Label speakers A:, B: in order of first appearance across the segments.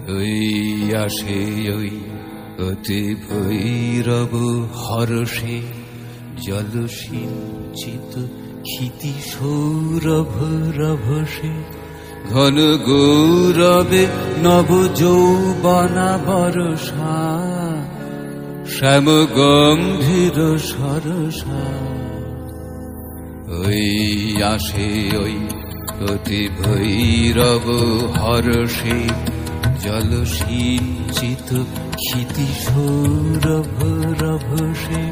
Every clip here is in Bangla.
A: ওই আসে ওই অতি ভৈরব হরষে জলসিঞ্চিত ক্ষিতি সৌরভ রভসে ঘন গৌরবে নব যৌবনা বরষা শ্যাম গম্ভীর সরসা ওই আসে ওই অতি ভৈরব হরষে জলসিঞ্চিত ক্ষিতি সৌরভ রভসে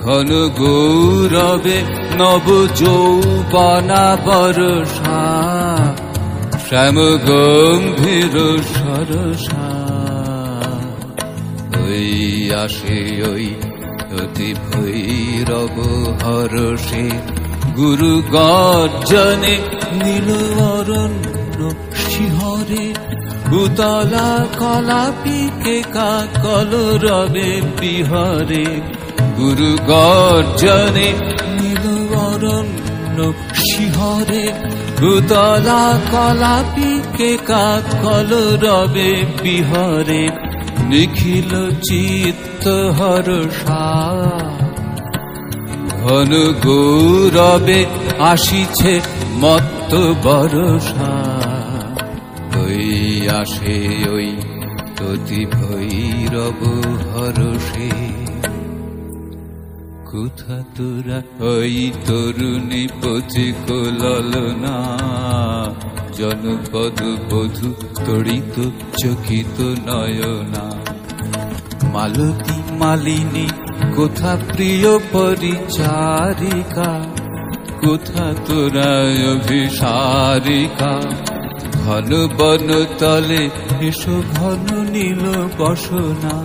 A: ঘন গৌরবে নব যৌবনা বরষা শ্যাম গম্ভীর সরসা ওই আসে ওই অতি ভৈরব হরষে গুরু গর্জনে নীল অরণ্য শিহরে ভূতলা কলাপিকে কাকল রবে বিহরে গুরু গর্জনে নীল অরণ্য শিহরে ভূতলা কলাপিকে কাকল রবে বিহরে নিখিল চিত্ত হরষা ঘন গৌরবে আসিছে মত্ত বরষা ওই আসে ওই অতি ভৈরব হরষে কোথা তোরা ওই তরুণী পথিক ললনা জনপদ বধূ তড়িত চকিত নয়না মালতী মালিনী কোথা প্রিয় পরিচারিকা কোথা তোরা অভিসারিকা ঘন বন তলে এসো ঘন নীল বসনা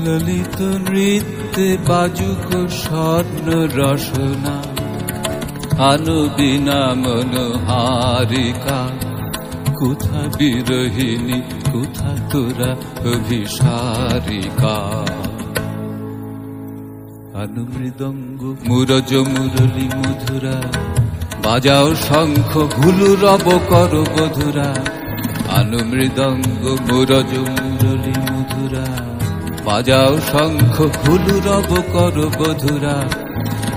A: ললিত নৃত্যে বাজুক স্বর্ণ রসনা আনুবিনা মনোহারিকা কোথা বিরহিণী কোথা তোরা অভিসারিকা অনুমৃদঙ্গ মুরজ মুরলী মধুরা বাজাও শঙ্খ ঘুলু রব কর বধুরা অনুমৃদঙ্গ মুরজ মুরলী মধুরা বাজাও শঙ্খ ঘুলু রব কর বধুরা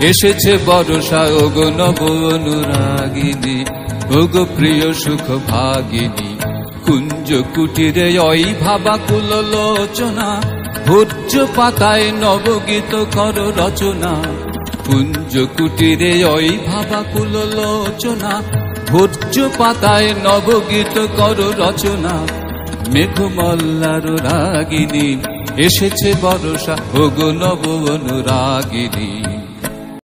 A: এসেছে বরষা ওগো নব অনুরাগিনী ওগো প্রিয় সুখ ভাগিনী কুঞ্জ কুটিরে ওই ভাবাকুল লোচনা ভোজ্য পাতায় নবগীত কর রচনা কুঞ্জ কুটিরে ওই ভাবাকুল লোচনা ভোজ্য পাতায় নবগীত কর রচনা মেঘমল্লার রাগিনী এসেছে বরষা ওগো নব অনুরাগিনী।